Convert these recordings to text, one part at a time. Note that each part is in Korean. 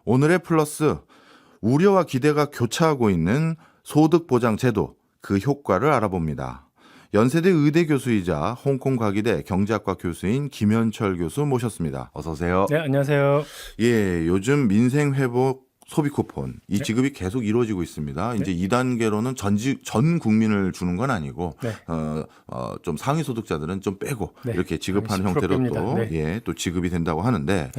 오늘의 플러스, 우려와 기대가 교차하고 있는 소득보장제도, 그 효과를 알아봅니다. 연세대 의대 교수이자 홍콩 과기대 경제학과 교수인 김현철 교수 모셨습니다. 어서 오세요. 네, 안녕하세요. 예, 요즘 민생회복 소비 쿠폰 이 지급이 계속 이루어지고 있습니다. 이제 2단계로는 전 국민을 주는 건 아니고 좀 상위 소득자들은 좀 빼고 이렇게 지급하는 형태로 또 지급이 된다고 하는데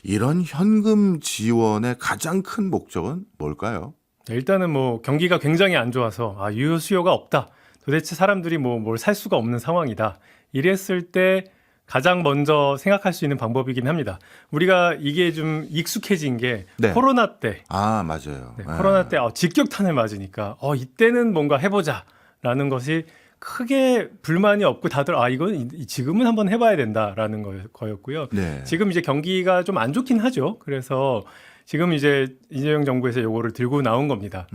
이런 현금 지원의 가장 큰 목적은 뭘까요? 일단은 뭐 경기가 굉장히 안 좋아서 유효 수요가 없다. 도대체 사람들이 뭘 살 수가 없는 상황이다. 이랬을 때 가장 먼저 생각할 수 있는 방법이긴 합니다. 우리가 이게 좀 익숙해진 게 코로나 때. 맞아요. 코로나 때 직격탄을 맞으니까 이때는 뭔가 해보자라는 것이 크게 불만이 없고 다들 이건 지금은 한번 해봐야 된다라는 거였고요. 지금 이제 경기가 좀 안 좋긴 하죠. 그래서 지금 이제 이재명 정부에서 요거를 들고 나온 겁니다.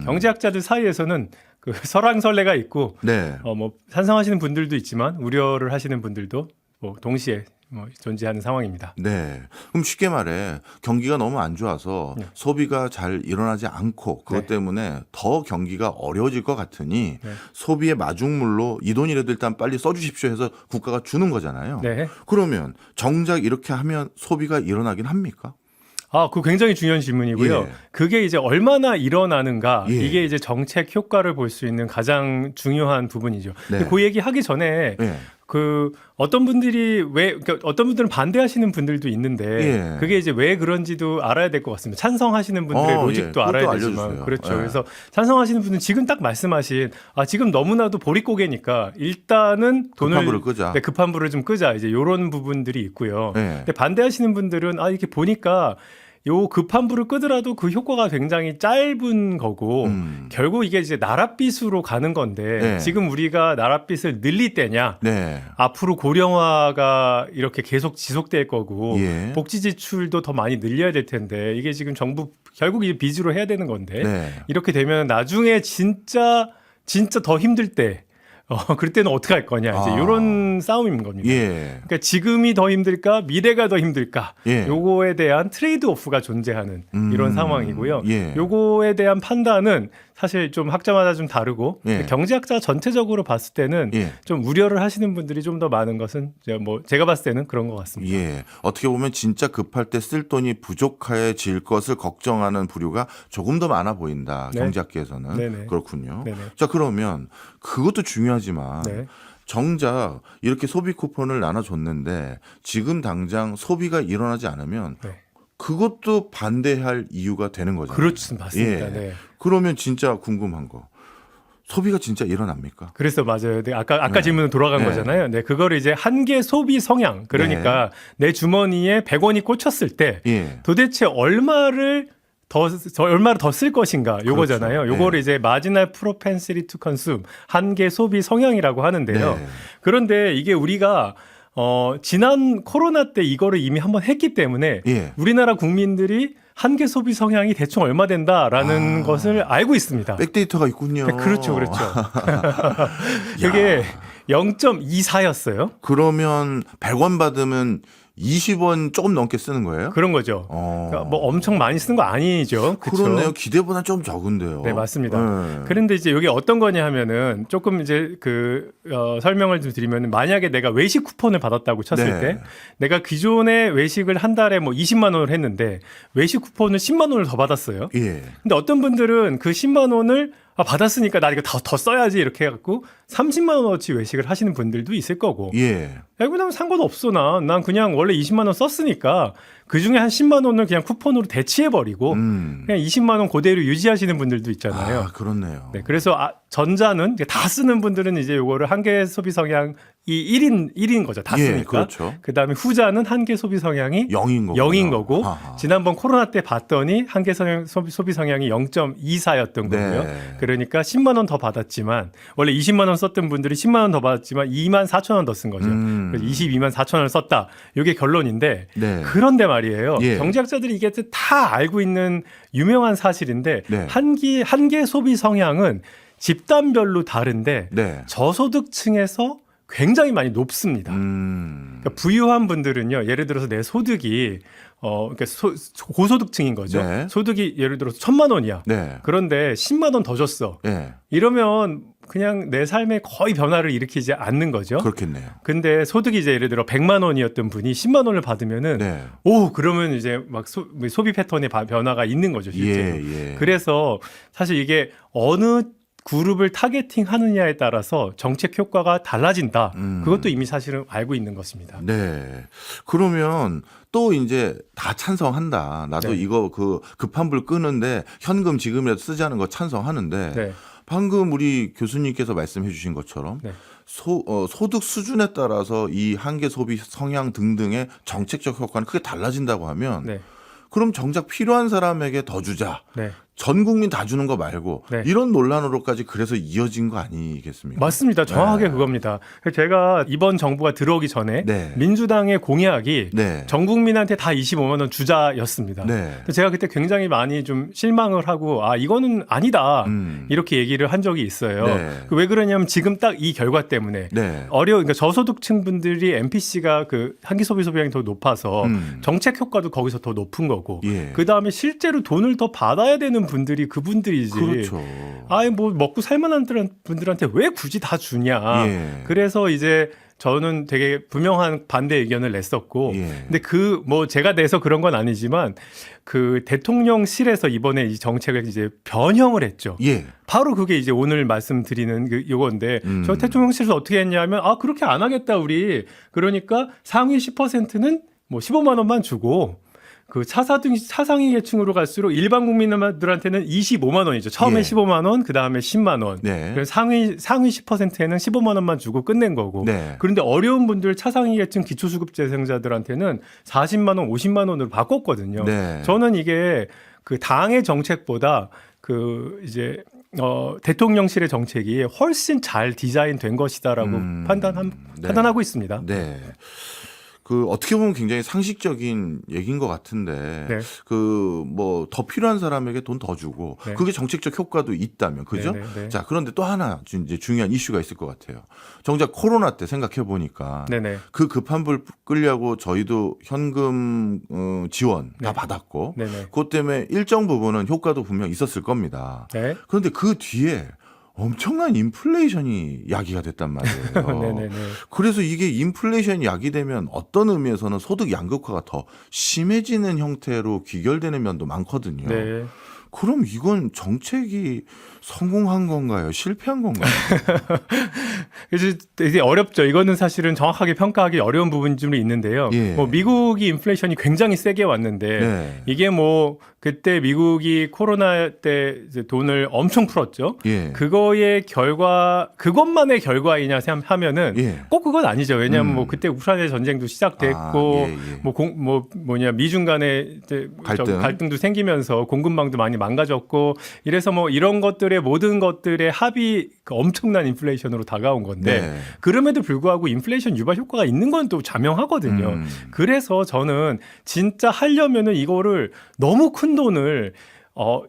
경제학자들 사이에서는 그 설왕설래가 있고 찬성하시는 분들도 있지만 우려를 하시는 분들도 동시에 존재하는 상황입니다. 그럼 쉽게 말해 경기가 너무 안 좋아서 소비가 잘 일어나지 않고 그것 때문에 더 경기가 어려워질 것 같으니 소비의 마중물로 이 돈이라도 일단 빨리 써주십시오 해서 국가가 주는 거잖아요. 그러면 정작 이렇게 하면 소비가 일어나긴 합니까? 그거 굉장히 중요한 질문이고요. 그게 이제 얼마나 일어나는가 이게 이제 정책 효과를 볼 수 있는 가장 중요한 부분이죠. 근데 그 얘기 하기 전에 어떤 분들이 그러니까 어떤 분들은 반대하시는 분들도 있는데 그게 이제 왜 그런지도 알아야 될 것 같습니다. 찬성하시는 분들의 로직도 알아야 되지만 그렇죠. 그래서 찬성하시는 분은 지금 딱 말씀하신 지금 너무나도 보릿고개니까 일단은 돈을 급한 불을 끄자. 급한 불을 좀 끄자. 이제 이런 부분들이 있고요. 근데 반대하시는 분들은 이렇게 보니까 요 급한 불을 끄더라도 그 효과가 굉장히 짧은 거고 결국 이게 이제 나랏빛으로 가는 건데 지금 우리가 나랏빛을 늘릴 때냐 앞으로 고령화가 이렇게 계속 지속될 거고 복지 지출도 더 많이 늘려야 될 텐데 이게 지금 정부 결국 이제 빚으로 해야 되는 건데 이렇게 되면 나중에 진짜 더 힘들 때 그럴 때는 어떻게 할 거냐 이제 이런 싸움인 겁니다. 그러니까 지금이 더 힘들까 미래가 더 힘들까 요거에 대한 트레이드 오프가 존재하는 이런 상황이고요. 요거에 대한 판단은 사실 좀 학자마다 좀 다르고 경제학자 전체적으로 봤을 때는 좀 우려를 하시는 분들이 좀 더 많은 것은 제가 봤을 때는 그런 것 같습니다. 어떻게 보면 진짜 급할 때 쓸 돈이 부족해질 것을 걱정하는 부류가 조금 더 많아 보인다. 경제학계에서는 그렇군요. 자, 그러면 그것도 중요하지만 정작 이렇게 소비 쿠폰을 나눠줬는데 지금 당장 소비가 일어나지 않으면 그것도 반대할 이유가 되는 거잖아요. 그렇죠. 맞습니다. 그러면 진짜 궁금한 거. 소비가 진짜 일어납니까? 그래서 맞아요. 아까 질문은 돌아간 거잖아요. 그거를 이제 한계 소비 성향. 그러니까 내 주머니에 100원이 꽂혔을 때 도대체 얼마를 더 쓸 것인가 요거잖아요. 요거를 이제 marginal propensity to consume, 한계 소비 성향이라고 하는데요. 그런데 이게 우리가 지난 코로나 때 이거를 이미 한번 했기 때문에 우리나라 국민들이 한계 소비 성향이 대충 얼마 된다라는 것을 알고 있습니다. 백데이터가 있군요. 그렇죠. 그게 0.24였어요. 그러면 100원 받으면 20원 조금 넘게 쓰는 거예요? 그런 거죠. 그러니까 엄청 많이 쓰는 거 아니죠. 그렇네요. 기대보다 좀 적은데요. 네, 맞습니다. 그런데 이제 이게 어떤 거냐 하면은 조금 이제 설명을 좀 드리면 만약에 내가 외식 쿠폰을 받았다고 쳤을 때 내가 기존에 외식을 한 달에 20만 원을 했는데 외식 쿠폰을 10만 원을 더 받았어요. 근데 어떤 분들은 그 10만 원을 받았으니까 나 이거 더 써야지 이렇게 해갖고 30만 원어치 외식을 하시는 분들도 있을 거고 그냥 상관없어 난 그냥 원래 20만 원 썼으니까 그중에 한 10만 원을 그냥 쿠폰으로 대치해버리고 그냥 20만 원 그대로 유지하시는 분들도 있잖아요. 그렇네요. 그래서 전자는 다 쓰는 분들은 이제 요거를 한계 소비 성향이 1인 거죠. 다 쓰니까. 그렇죠. 그다음에 후자는 한계 소비 성향이 0인 거고 지난번 코로나 때 봤더니 한계 소비 성향이 0.24였던 거고요. 그러니까 10만 원 더 받았지만 원래 20만 원 썼던 분들이 10만 원 더 받았지만 2만 4천 원 더 쓴 거죠. 그래서 22만 4천 원을 썼다. 이게 결론인데 그런데 말이에요. 경제학자들이 이게 다 알고 있는 유명한 사실인데 한계 소비 성향은 집단별로 다른데 저소득층에서 굉장히 많이 높습니다. 그러니까 부유한 분들은요, 예를 들어서 내 소득이 그러니까 고소득층인 거죠. 네. 소득이 예를 들어서 1,000만 원이야. 네. 그런데 10만 원 더 줬어. 네. 이러면 그냥 내 삶에 거의 변화를 일으키지 않는 거죠. 그렇겠네요. 근데 소득이 이제 예를 들어 100만 원이었던 분이 10만 원을 받으면은 네. 그러면 이제 막 소비 패턴의 변화가 있는 거죠, 실제로. 예. 그래서 사실 이게 어느 그룹을 타겟팅 하느냐에 따라서 정책 효과가 달라진다. 그것도 이미 사실은 알고 있는 것입니다. 네. 그러면 또 이제 다 찬성한다. 나도 네. 이거 그 급한 불 끄는데 현금 지금이라도 쓰자는 거 찬성하는데 네. 방금 우리 교수님께서 말씀해 주신 것처럼 네. 소득 수준에 따라서 이 한계 소비 성향 등등의 정책적 효과는 크게 달라진다고 하면 네. 그럼 정작 필요한 사람에게 더 주자. 네. 전 국민 다 주는 거 말고 네. 이런 논란으로까지 그래서 이어진 거 아니겠습니까? 맞습니다. 정확하게 네. 그겁니다. 제가 이번 정부가 들어오기 전에 네. 민주당의 공약이 네. 전 국민한테 다 25만 원 주자였습니다. 네. 제가 그때 굉장히 많이 좀 실망을 하고 이거는 아니다 이렇게 얘기를 한 적이 있어요. 네. 왜 그러냐면 지금 딱 이 결과 때문에 네. 그러니까 저소득층 분들이 MPC가 그 한기 소비 소비량이 더 높아서 정책 효과도 거기서 더 높은 거고 예. 그 다음에 실제로 돈을 더 받아야 되는 분들이 그분들이지. 그렇죠. 뭐 먹고 살만한 분들한테 왜 굳이 다 주냐. 예. 그래서 이제 저는 되게 분명한 반대 의견을 냈었고, 예. 근데 제가 내서 그런 건 아니지만 그 대통령실에서 이번에 이 정책을 이제 변형을 했죠. 예. 바로 그게 이제 오늘 말씀드리는 요건데, 저 대통령실에서 어떻게 했냐면, 그렇게 안 하겠다 우리. 그러니까 상위 10%는 뭐 15만 원만 주고. 그 차상위 계층으로 갈수록 일반 국민들한테는 25만 원이죠. 처음에 예. 15만 원, 그 다음에 10만 원. 네. 그래서 상위 10%에는 15만 원만 주고 끝낸 거고. 네. 그런데 어려운 분들 차상위 계층 기초수급재생자들한테는 40만 원, 50만 원으로 바꿨거든요. 네. 저는 이게 그 당의 정책보다 그 이제 대통령실의 정책이 훨씬 잘 디자인된 것이다라고 판단하고 있습니다. 네. 그 어떻게 보면 굉장히 상식적인 얘기인 것 같은데 네. 더 필요한 사람에게 돈 더 주고 네. 그게 정책적 효과도 있다면 그죠? 네. 자 그런데 또 하나 이제 중요한 이슈가 있을 것 같아요. 정작 코로나 때 생각해 보니까 그 급한 불 끌려고 저희도 현금 지원 다 받았고 그것 때문에 일정 부분은 효과도 분명 있었을 겁니다. 네. 그런데 그 뒤에 엄청난 인플레이션이 야기가 됐단 말이에요. 그래서 이게 인플레이션이 야기되면 어떤 의미에서는 소득 양극화가 더 심해지는 형태로 귀결되는 면도 많거든요. 네. 그럼 이건 정책이 성공한 건가요? 실패한 건가요? 그래서 되게 어렵죠. 이거는 사실은 정확하게 평가하기 어려운 부분이 좀 있는데요. 예. 미국이 인플레이션이 굉장히 세게 왔는데 네. 이게 그때 미국이 코로나 때 이제 돈을 엄청 풀었죠. 예. 그것만의 결과이냐 하면은 예. 꼭 그건 아니죠. 왜냐하면 그때 우크라이나 전쟁도 시작됐고 미중 간의 갈등도 생기면서 공급망도 많이 망가졌고 이래서 이런 것들의 모든 것들의 합이 엄청난 인플레이션으로 다가온 건데 네. 그럼에도 불구하고 인플레이션 유발 효과가 있는 건 또 자명하거든요. 그래서 저는 진짜 하려면은 이거를 너무 큰 돈을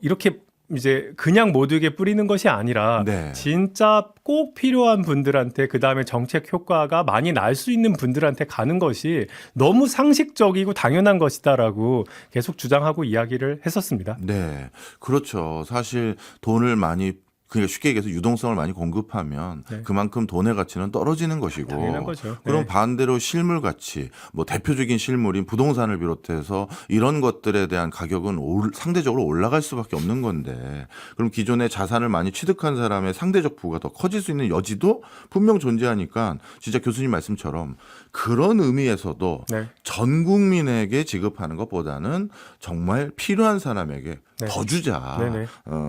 이렇게 이제 그냥 모두에게 뿌리는 것이 아니라 네. 진짜 꼭 필요한 분들한테 그다음에 정책 효과가 많이 날 수 있는 분들한테 가는 것이 너무 상식적이고 당연한 것이다라고 계속 주장하고 이야기를 했었습니다. 네, 그렇죠. 사실 돈을 많이 그러니까 쉽게 얘기해서 유동성을 많이 공급하면 네. 그만큼 돈의 가치는 떨어지는 것이고 당연한 거죠. 그럼 네. 반대로 실물 가치 대표적인 실물인 부동산을 비롯해서 이런 것들에 대한 가격은 상대적으로 올라갈 수밖에 없는 건데 그럼 기존의 자산을 많이 취득한 사람의 상대적 부가 더 커질 수 있는 여지도 분명 존재하니까 진짜 교수님 말씀처럼 그런 의미에서도 네. 전 국민에게 지급하는 것보다는 정말 필요한 사람에게 네. 더 주자.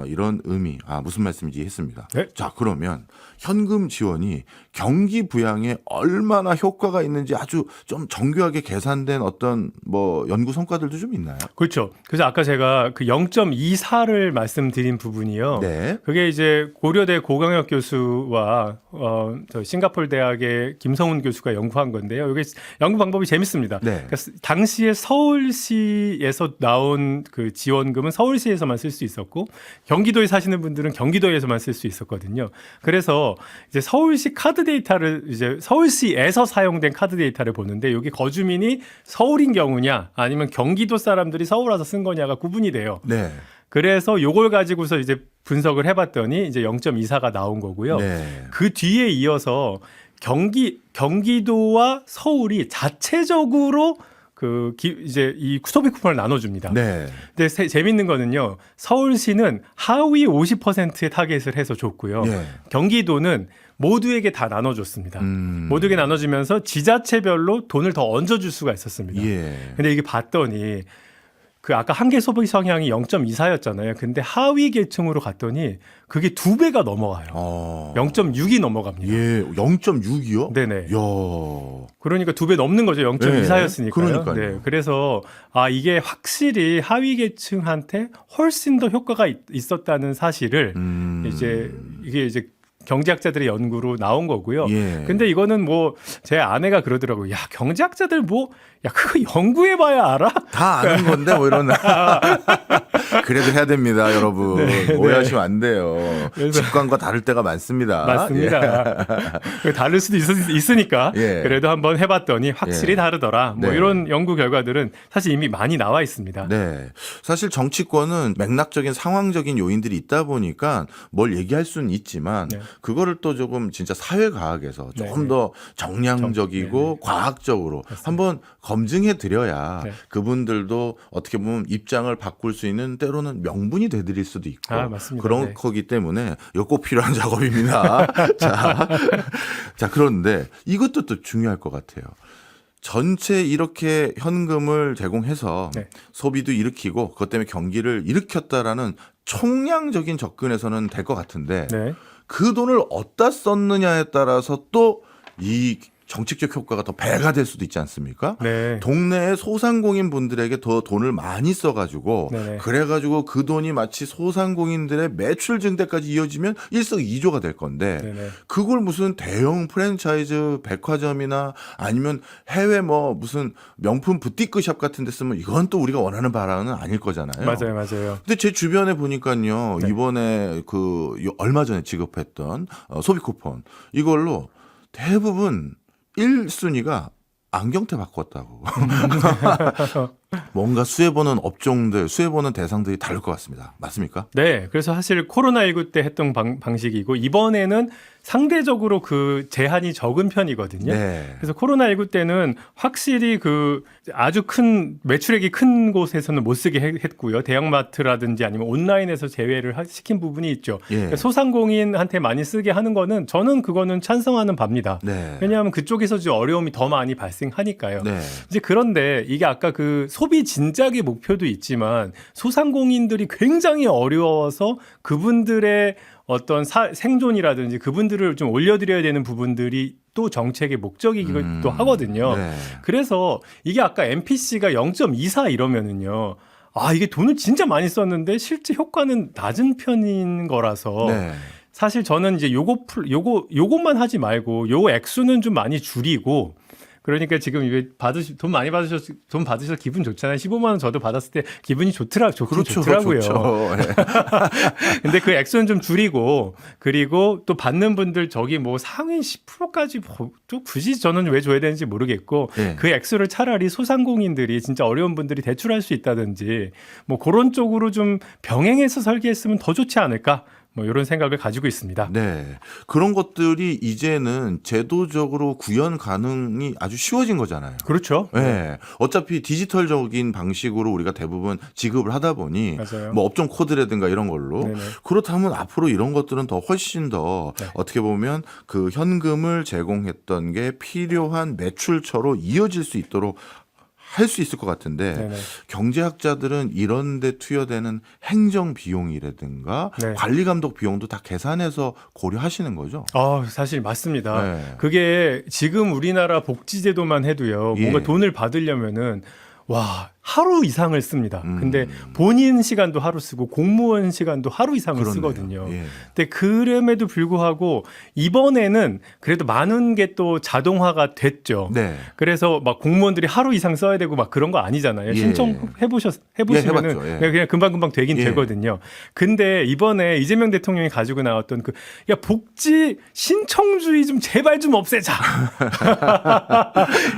이런 의미. 무슨 말씀인지 이해했습니다. 네. 자, 그러면 현금 지원이 경기 부양에 얼마나 효과가 있는지 아주 좀 정교하게 계산된 어떤 연구 성과들도 좀 있나요? 그렇죠. 그래서 아까 제가 그 0.24를 말씀드린 부분이요. 네. 그게 이제 고려대 고강혁 교수와 싱가포르 대학의 김성훈 교수가 연구한 건데요. 이게 연구 방법이 재밌습니다. 네. 그러니까 당시에 서울시에서 나온 그 지원금은 서울시에서만 쓸 수 있었고 경기도에 사시는 분들은 경기도에 경기도에서만 쓸 수 있었거든요. 그래서 이제 서울시 카드 데이터를 이제 서울시에서 사용된 카드 데이터를 보는데 여기 거주민이 서울인 경우냐 아니면 경기도 사람들이 서울 와서 쓴 거냐가 구분이 돼요. 네. 그래서 요걸 가지고서 이제 분석을 해봤더니 이제 0.24가 나온 거고요. 네. 그 뒤에 이어서 경기도와 서울이 자체적으로 이제 이 소비 쿠폰을 나눠줍니다. 네. 근데 재밌는 거는요. 서울시는 하위 50%의 타겟을 해서 줬고요. 네. 경기도는 모두에게 다 나눠줬습니다. 모두에게 나눠주면서 지자체별로 돈을 더 얹어줄 수가 있었습니다. 예. 근데 이게 봤더니 그 아까 한계 소비 성향이 0.24였잖아요. 근데 하위 계층으로 갔더니 그게 2배가 넘어가요. 0.6이 넘어갑니다. 예, 0.6이요? 네네. 야. 그러니까 2배 넘는 거죠. 0.24였으니까요. 그러니까요. 네. 그래서 이게 확실히 하위 계층한테 훨씬 더 효과가 있었다는 사실을 이게 이제 경제학자들의 연구로 나온 거고요. 예. 근데 이거는 뭐 제 아내가 그러더라고요. 야, 경제학자들 그거 연구해봐야 알아? 다 아는 건데 뭐 이런. 그래도 해야 됩니다, 여러분. 네, 오해하시면 안 돼요. 직관과 다를 때가 많습니다. 맞습니다. 예. 다를 수도 있으니까 예. 그래도 한번 해봤더니 확실히 다르더라. 뭐 네. 이런 연구 결과들은 사실 이미 많이 나와 있습니다. 네. 사실 정치권은 맥락적인 상황적인 요인들이 있다 보니까 뭘 얘기할 수는 있지만 네. 그거를 또 조금 진짜 사회과학에서 조금 네. 더 정량적이고 과학적으로 한번 검증해 드려야 그분들도 어떻게 보면 입장을 바꿀 수 있는 때로는 명분이 되드릴 수도 있고 맞습니다. 그런 네. 거기 때문에 이거 꼭 필요한 작업입니다. 자, 그런데 이것도 또 중요할 것 같아요. 전체 이렇게 현금을 제공해서 네. 소비도 일으키고 그것 때문에 경기를 일으켰다라는 총량적인 접근에서는 될 것 같은데 네. 그 돈을 어디다 썼느냐에 따라서 또 이 정책적 효과가 더 배가 될 수도 있지 않습니까? 네. 동네의 소상공인 분들에게 더 돈을 많이 써가지고 네네. 그래가지고 그 돈이 마치 소상공인들의 매출 증대까지 이어지면 일석이조가 될 건데 네네. 그걸 무슨 대형 프랜차이즈 백화점이나 아니면 해외 뭐 무슨 명품 부티크샵 같은 데 쓰면 이건 또 우리가 원하는 바람은 아닐 거잖아요. 맞아요. 근데 제 주변에 보니까요. 네. 이번에 얼마 전에 지급했던 소비 쿠폰 이걸로 대부분 1순위가 안경테 바꿨다고. 뭔가 수혜보는 업종들, 수혜보는 대상들이 다를 것 같습니다. 맞습니까? 네. 그래서 사실 코로나19 때 했던 방식이고 이번에는 상대적으로 그 제한이 적은 편이거든요. 네. 그래서 코로나19 때는 확실히 아주 큰 매출액이 큰 곳에서는 못 쓰게 했고요. 대형마트라든지 아니면 온라인에서 제외를 시킨 부분이 있죠. 예. 그러니까 소상공인한테 많이 쓰게 하는 거는 저는 그거는 찬성하는 바입니다. 네. 왜냐하면 그쪽에서 좀 어려움이 더 많이 발생하니까요. 네. 이제 그런데 이게 아까 소비 진작의 목표도 있지만 소상공인들이 굉장히 어려워서 그분들의 어떤 생존이라든지 그분들을 좀 올려드려야 되는 부분들이 또 정책의 목적이기도 하거든요. 네. 그래서 이게 아까 MPC가 0.24 이러면은요. 이게 돈을 진짜 많이 썼는데 실제 효과는 낮은 편인 거라서 네. 사실 저는 이제 요것만 하지 말고 요 액수는 좀 많이 줄이고 그러니까 지금 이게 돈 많이 받으셔서 기분 좋잖아요. 15만 원 저도 받았을 때 기분이 좋더라고요. 좋죠. 네. 근데 그 액수는 좀 줄이고 그리고 또 받는 분들 뭐 상위 10%까지 또 굳이 저는 왜 줘야 되는지 모르겠고 네. 그 액수를 차라리 소상공인들이 진짜 어려운 분들이 대출할 수 있다든지 뭐 그런 쪽으로 좀 병행해서 설계했으면 더 좋지 않을까? 뭐 이런 생각을 가지고 있습니다. 네. 그런 것들이 이제는 제도적으로 구현 가능이 아주 쉬워진 거잖아요. 그렇죠. 네. 어차피 디지털적인 방식으로 우리가 대부분 지급을 하다 보니 맞아요. 뭐 업종 코드라든가 이런 걸로 네네. 그렇다면 앞으로 이런 것들은 더 훨씬 더 네. 어떻게 보면 그 현금을 제공했던 게 필요한 매출처로 이어질 수 있도록 할 수 있을 것 같은데 네네. 경제학자들은 이런 데 투여되는 행정 비용이라든가 네. 관리 감독 비용도 다 계산해서 고려하시는 거죠? 사실 맞습니다. 네. 그게 지금 우리나라 복지제도만 해도요. 뭔가 예. 돈을 받으려면은 하루 이상을 씁니다. 근데 본인 시간도 하루 쓰고 공무원 시간도 하루 이상을 그렇네요. 쓰거든요. 예. 근데 그럼에도 불구하고 이번에는 그래도 많은 게 또 자동화가 됐죠. 네. 그래서 막 공무원들이 하루 이상 써야 되고 막 그런 거 아니잖아요. 예. 해보시면은 예, 그냥 금방금방 되긴 예. 되거든요. 근데 이번에 이재명 대통령이 가지고 나왔던 야 복지 신청주의 좀 제발 좀 없애자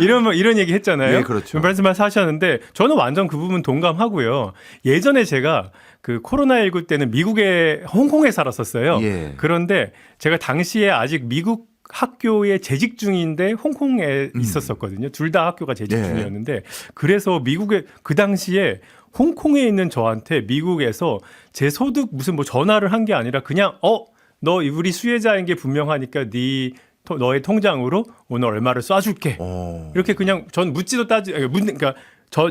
이런 얘기 했잖아요. 예, 그렇죠. 말씀하셨는데 저는 완전 그 부분 동감하고요. 예전에 제가 그 코로나19 때는 미국의 홍콩에 살았었어요. 예. 그런데 제가 당시에 아직 미국 학교에 재직 중인데 홍콩에 있었었거든요. 둘 다 학교가 재직 예. 중이었는데 그래서 미국에 그 당시에 홍콩에 있는 저한테 미국에서 제 소득 무슨 뭐 전화를 한 게 아니라 그냥 너 우리 수혜자인 게 분명하니까 너의 통장으로 오늘 얼마를 쏴줄게. 이렇게 그냥 전 묻지도 그러니까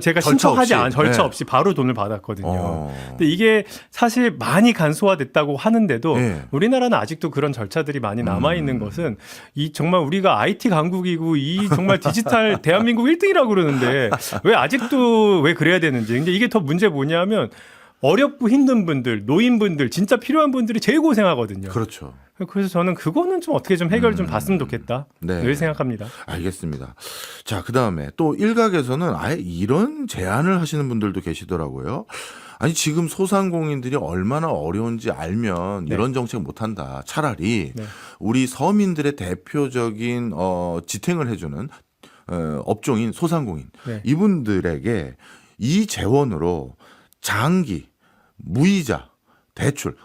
제가 신청하지 않은 절차 없이 바로 돈을 받았거든요. 근데 이게 사실 많이 간소화됐다고 하는데도 우리나라는 아직도 그런 절차들이 많이 남아 있는 것은 이 정말 우리가 IT 강국이고 이 정말 디지털 대한민국 1등이라고 그러는데 왜 아직도 왜 그래야 되는지. 근데 이게 더 문제 뭐냐면 어렵고 힘든 분들, 노인분들, 진짜 필요한 분들이 제일 고생하거든요. 그렇죠. 그래서 저는 그거는 좀 어떻게 좀 해결 좀 봤으면 좋겠다. 네. 늘 생각합니다. 알겠습니다. 자, 그다음에 또 일각에서는 아예 이런 제안을 하시는 분들도 계시더라고요. 아니 지금 소상공인들이 얼마나 어려운지 알면 이런 정책 못한다. 차라리 우리 서민들의 대표적인 지탱을 해주는 업종인 소상공인 이분들에게 이 재원으로 장기 무이자 대출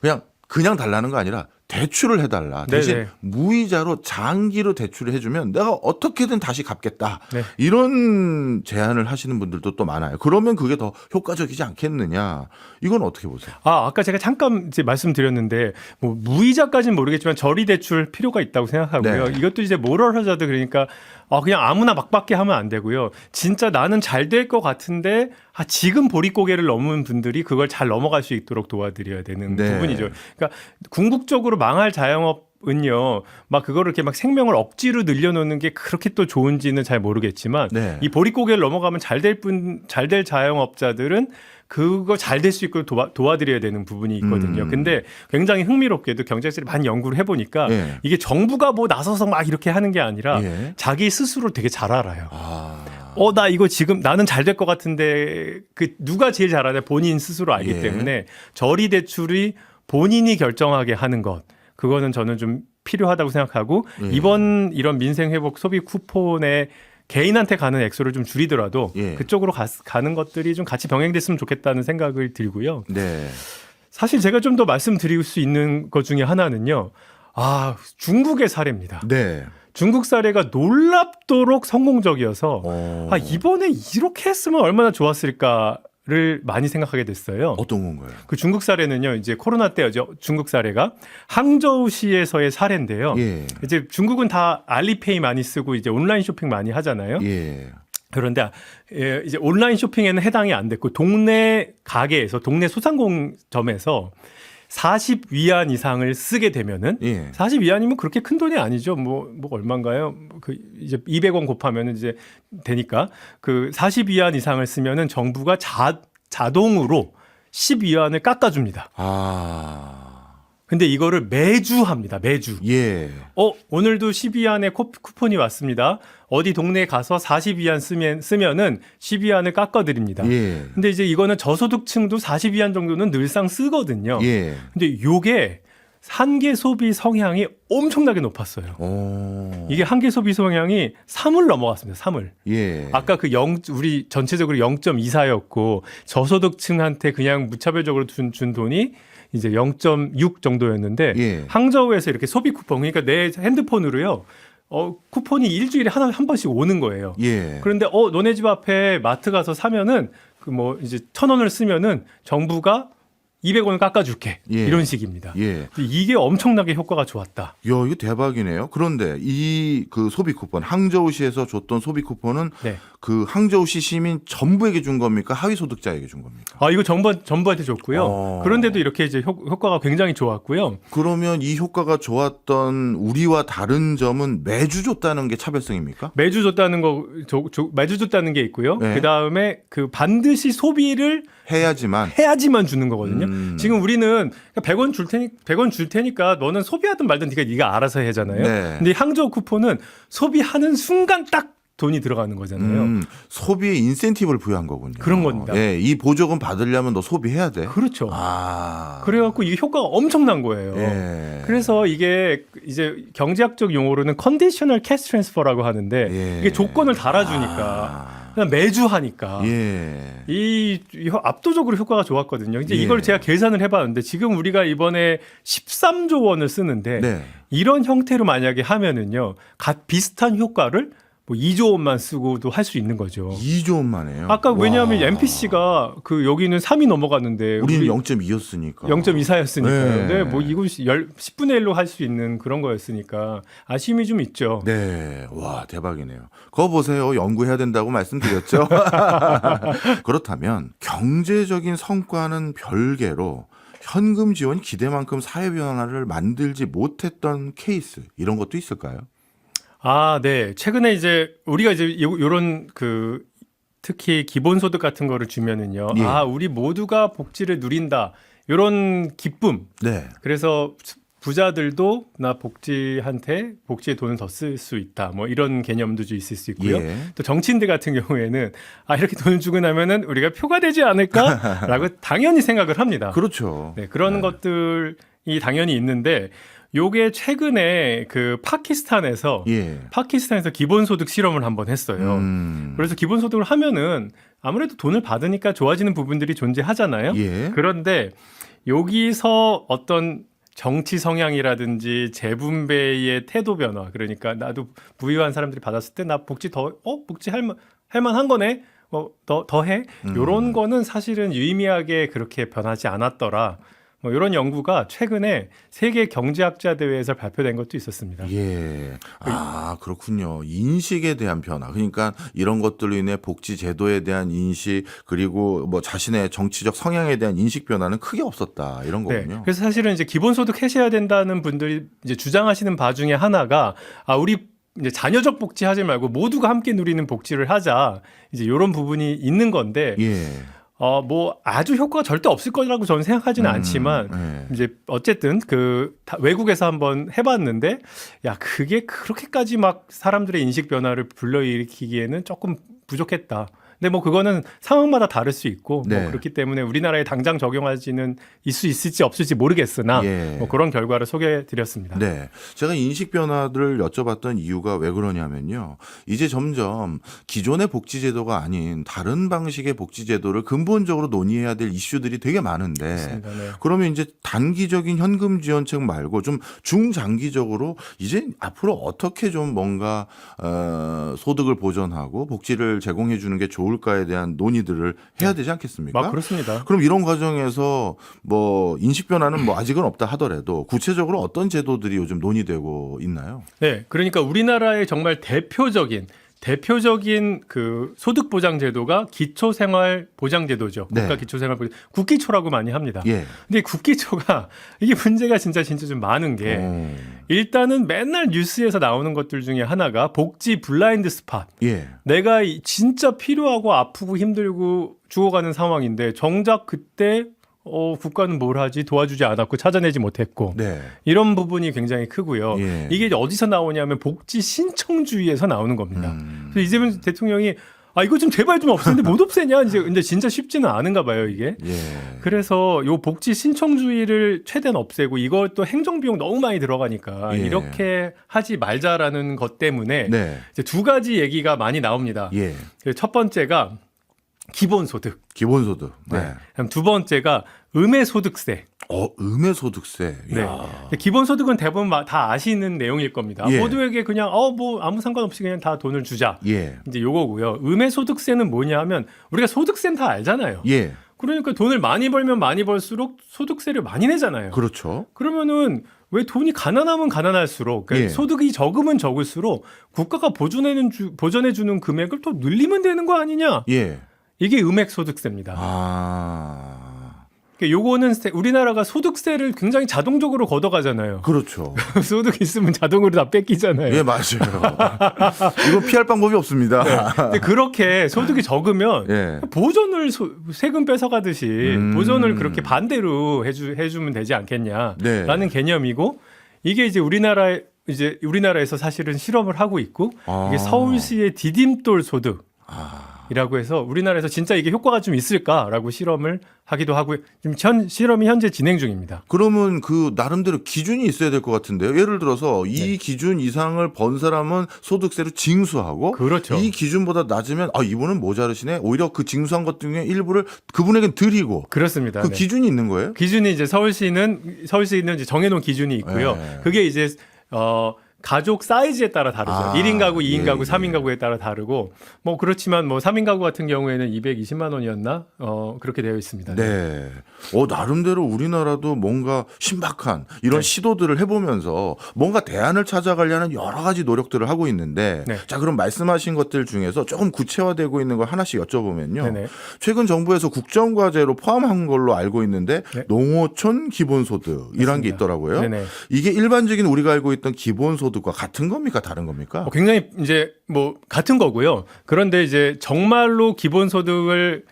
그냥 달라는 거 아니라 대출을 해달라. 대신 네네. 무이자로 장기로 대출을 해주면 내가 어떻게든 다시 갚겠다. 네. 이런 제안을 하시는 분들도 또 많아요. 그러면 그게 더 효과적이지 않겠느냐. 이건 어떻게 보세요? 아까 제가 잠깐 이제 말씀드렸는데 뭐 무이자까지는 모르겠지만 저리 대출 필요가 있다고 생각하고요. 네. 이것도 이제 모럴 하자드 그러니까 그냥 아무나 막 받게 하면 안 되고요. 진짜 나는 잘 될 것 같은데 지금 보릿고개를 넘은 분들이 그걸 잘 넘어갈 수 있도록 도와드려야 되는 부분이죠. 그러니까 궁극적으로 망할 자영업은요, 막 그거를 이렇게 막 생명을 억지로 늘려놓는 게 그렇게 또 좋은지는 잘 모르겠지만 이 보릿고개를 넘어가면 잘 될 자영업자들은 그거 잘 될 수 있고 도와드려야 되는 부분이 있거든요. 근데 굉장히 흥미롭게도 경제학자들이 많이 연구를 해보니까 이게 정부가 뭐 나서서 막 이렇게 하는 게 아니라 자기 스스로 되게 잘 알아요. 나 이거 지금 나는 잘 될 것 같은데 누가 제일 잘 알아요? 본인 스스로 알기 때문에 저리 대출이 본인이 결정하게 하는 것. 그거는 저는 좀 필요하다고 생각하고 이번 이런 민생회복 소비 쿠폰에 개인한테 가는 액수를 좀 줄이더라도 그쪽으로 가는 것들이 좀 같이 병행됐으면 좋겠다는 생각을 들고요. 네. 사실 제가 좀 더 말씀드릴 수 있는 것 중에 하나는요. 중국의 사례입니다. 네. 중국 사례가 놀랍도록 성공적이어서 이번에 이렇게 했으면 얼마나 좋았을까를 많이 생각하게 됐어요. 어떤 건가요? 그 중국 사례는요, 이제 코로나 때죠. 중국 사례가 항저우시에서의 사례인데요. 이제 중국은 다 알리페이 많이 쓰고 이제 온라인 쇼핑 많이 하잖아요. 그런데 이제 온라인 쇼핑에는 해당이 안 됐고 동네 가게에서 동네 소상공점에서 40위안 이상을 쓰게 되면은 40위안이면 그렇게 큰 돈이 아니죠. 뭐 얼마인가요? 이제 200원 곱하면은 이제 되니까 그 40위안 이상을 쓰면은 정부가 자동으로 10위안을 깎아줍니다. 근데 이거를 매주 합니다. 매주. 오늘도 10위안의 쿠폰이 왔습니다. 어디 동네에 가서 40위안 쓰면은 10위안을 깎아드립니다. 근데 이제 이거는 저소득층도 40위안 정도는 늘상 쓰거든요. 근데 요게 한계 소비 성향이 엄청나게 높았어요. 이게 한계 소비 성향이 3을 넘어갔습니다. 3을. 아까 우리 전체적으로 0.24였고 저소득층한테 그냥 무차별적으로 준 돈이 이제 0.6 정도였는데 항저우에서 이렇게 소비 쿠폰 그러니까 내 핸드폰으로요. 쿠폰이 일주일에 한 번씩 오는 거예요. 그런데 너네 집 앞에 마트 가서 사면은 이제 1,000원을 쓰면은 정부가 200원을 깎아줄게. 예. 이런 식입니다. 예. 이게 엄청나게 효과가 좋았다. 이거 대박이네요. 그런데 이 그 소비 쿠폰, 항저우시에서 줬던 소비 쿠폰은 네. 그 항저우시 시민 전부에게 준 겁니까? 하위 소득자에게 준 겁니까? 이거 전부한테 줬고요. 그런데도 이렇게 이제 효과가 굉장히 좋았고요. 그러면 이 효과가 좋았던 우리와 다른 점은 매주 줬다는 게 차별성입니까? 매주 줬다는 거, 매주 줬다는 게 있고요. 네. 그 다음에 그 반드시 소비를 해야지만 주는 거거든요. 지금 우리는 100원 줄 테니까 너는 소비하든 말든 네가 알아서 해잖아요. 네. 근데 항저우 쿠폰은 소비하는 순간 딱 돈이 들어가는 거잖아요. 소비에 인센티브를 부여한 거군요. 그런 겁니다. 예, 이 보조금 받으려면 너 소비해야 돼. 그렇죠. 아. 그래갖고 이게 효과가 엄청난 거예요. 예. 그래서 이게 이제 경제학적 용어로는 컨디셔널 캐시 트랜스퍼라고 하는데 예. 이게 조건을 달아주니까 그냥 매주 하니까 예. 이 압도적으로 효과가 좋았거든요. 이제 예. 이걸 제가 계산을 해봤는데 지금 우리가 이번에 13조 원을 쓰는데 네. 이런 형태로 만약에 하면은요, 비슷한 효과를 뭐 2조 원만 쓰고도 할 수 있는 거죠. 2조 원만 해요. 아까 왜냐하면 MPC가 그 여기는 3이 넘어갔는데 우리는 0.2였으니까. 0.24였으니까요. 네. 네, 뭐 이거 10분의 1로 할 수 있는 그런 거였으니까 아쉬움이 좀 있죠. 네. 와, 대박이네요. 그거 보세요. 연구해야 된다고 말씀드렸죠. 그렇다면 경제적인 성과는 별개로 현금 지원이 기대만큼 사회 변화를 만들지 못했던 케이스 이런 것도 있을까요? 네. 최근에 이제 우리가 이제 요런 그 특히 기본소득 같은 거를 주면은요. 예. 우리 모두가 복지를 누린다. 요런 기쁨. 네. 그래서 부자들도 나 복지에 돈을 더 쓸 수 있다. 뭐 이런 개념도 좀 있을 수 있고요. 예. 또 정치인들 같은 경우에는 이렇게 돈을 주고 나면은 우리가 표가 되지 않을까라고 당연히 생각을 합니다. 그렇죠. 네, 그런 것들이 당연히 있는데 요게 최근에 그 파키스탄에서 기본소득 실험을 한번 했어요. 그래서 기본소득을 하면은 아무래도 돈을 받으니까 좋아지는 부분들이 존재하잖아요. 예. 그런데 여기서 어떤 정치 성향이라든지 재분배의 태도 변화, 그러니까 나도 부유한 사람들이 받았을 때 나 복지 복지 할 만한 거네. 더 해. 요런 거는 사실은 유의미하게 그렇게 변하지 않았더라. 뭐 이런 연구가 최근에 세계 경제학자 대회에서 발표된 것도 있었습니다. 예. 그렇군요. 인식에 대한 변화. 그러니까 이런 것들로 인해 복지 제도에 대한 인식 그리고 뭐 자신의 정치적 성향에 대한 인식 변화는 크게 없었다. 이런 거군요. 네. 그래서 사실은 이제 기본소득 해셔야 된다는 분들이 이제 주장하시는 바 중에 하나가 우리 이제 자녀적 복지 하지 말고 모두가 함께 누리는 복지를 하자. 이제 이런 부분이 있는 건데. 예. 뭐 아주 효과가 절대 없을 거라고 저는 생각하지는 않지만 이제 어쨌든 외국에서 한번 해봤는데 그게 그렇게까지 막 사람들의 인식 변화를 불러일으키기에는 조금 부족했다. 근데 뭐 그거는 상황마다 다를 수 있고 뭐 그렇기 때문에 우리나라에 당장 적용하지는 있을지 없을지 모르겠으나 뭐 그런 결과를 소개해드렸습니다. 네, 제가 인식 변화들을 여쭤봤던 이유가 왜 그러냐면요. 이제 점점 기존의 복지제도가 아닌 다른 방식의 복지제도를 근본적으로 논의해야 될 이슈들이 되게 많은데 그러면 이제 단기적인 현금 지원책 말고 좀 중장기적으로 이제 앞으로 어떻게 좀 뭔가 소득을 보전하고 복지를 제공해 주는 게 좋을까에 대한 논의들을 해야 되지 않겠습니까? 그렇습니다. 그럼 이런 과정에서 뭐 인식 변화는 뭐 아직은 없다 하더라도 구체적으로 어떤 제도들이 요즘 논의되고 있나요? 네, 그러니까 우리나라의 정말 대표적인 그 소득보장제도가 기초생활보장제도죠. 국가기초생활보장, 국기초라고 많이 합니다. 근데 국기초가 이게 문제가 진짜 좀 많은 게 일단은 맨날 뉴스에서 나오는 것들 중에 하나가 복지 블라인드 스팟. 내가 진짜 필요하고 아프고 힘들고 죽어가는 상황인데 정작 그때 국가는 뭘 하지? 도와주지 않았고 찾아내지 못했고 이런 부분이 굉장히 크고요. 이게 어디서 나오냐면 복지 신청주의에서 나오는 겁니다. 그래서 이재명 대통령이 이거 좀 제발 좀 없애는데 못 없애냐? 근데 진짜 쉽지는 않은가 봐요, 이게. 그래서 요 복지 신청주의를 최대한 없애고 이걸 또 행정비용 너무 많이 들어가니까 이렇게 하지 말자라는 것 때문에 이제 두 가지 얘기가 많이 나옵니다. 첫 번째가 기본소득. 그럼 두 번째가 음해소득세. 음해소득세. 기본소득은 대부분 다 아시는 내용일 겁니다. 모두에게 그냥 뭐 아무 상관없이 그냥 다 돈을 주자. 이제 요거고요. 음해소득세는 뭐냐 하면 우리가 소득세는 다 알잖아요. 그러니까 돈을 많이 벌면 많이 벌수록 소득세를 많이 내잖아요. 그렇죠. 그러면은 왜 돈이 가난하면 가난할수록 그러니까 예. 소득이 적으면 적을수록 국가가 보전해 주는 금액을 또 늘리면 되는 거 아니냐? 예. 이게 음액소득세입니다. 아. 그러니까 요거는 우리나라가 소득세를 굉장히 자동적으로 걷어가잖아요. 그렇죠. 소득 있으면 자동으로 다 뺏기잖아요. 예, 맞아요. 이거 피할 방법이 없습니다. 네. 근데 그렇게 소득이 적으면 예. 보전을 세금 뺏어가듯이 보전을 그렇게 반대로 해주면 되지 않겠냐라는 네. 개념이고 이게 이제 우리나라에서 사실은 실험을 하고 있고 이게 서울시의 디딤돌 소득이라고 해서 우리나라에서 진짜 이게 효과가 좀 있을까라고 실험을 하기도 하고 지금 실험이 현재 진행 중입니다. 그러면 그 나름대로 기준이 있어야 될 것 같은데요. 예를 들어서 이 네. 기준 이상을 번 사람은 소득세를 징수하고 그렇죠. 이 기준보다 낮으면 이분은 모자르시네. 오히려 그 징수한 것 중에 일부를 그분에겐 드리고 그렇습니다. 그 네. 기준이 있는 거예요? 기준이 이제 서울시는 이제 정해놓은 기준이 있고요. 네. 그게 이제 가족 사이즈에 따라 다르죠. 1인 가구, 2인 가구, 3인 가구에 따라 다르고 뭐 그렇지만 뭐 3인 가구 같은 경우에는 220만 원이었나? 그렇게 되어 있습니다. 네. 나름대로 우리나라도 뭔가 신박한 이런 네. 시도들을 해보면서 뭔가 대안을 찾아가려는 여러 가지 노력들을 하고 있는데 네. 자, 그럼 말씀하신 것들 중에서 조금 구체화되고 있는 걸 하나씩 여쭤보면요. 네네. 최근 정부에서 국정과제로 포함한 걸로 알고 있는데 네. 농어촌 기본소득이란 게 맞습니다. 있더라고요. 네네. 이게 일반적인 우리가 알고 있던 기본소득과 같은 겁니까? 다른 겁니까? 굉장히 이제 뭐 같은 거고요. 그런데 이제 정말로 기본소득을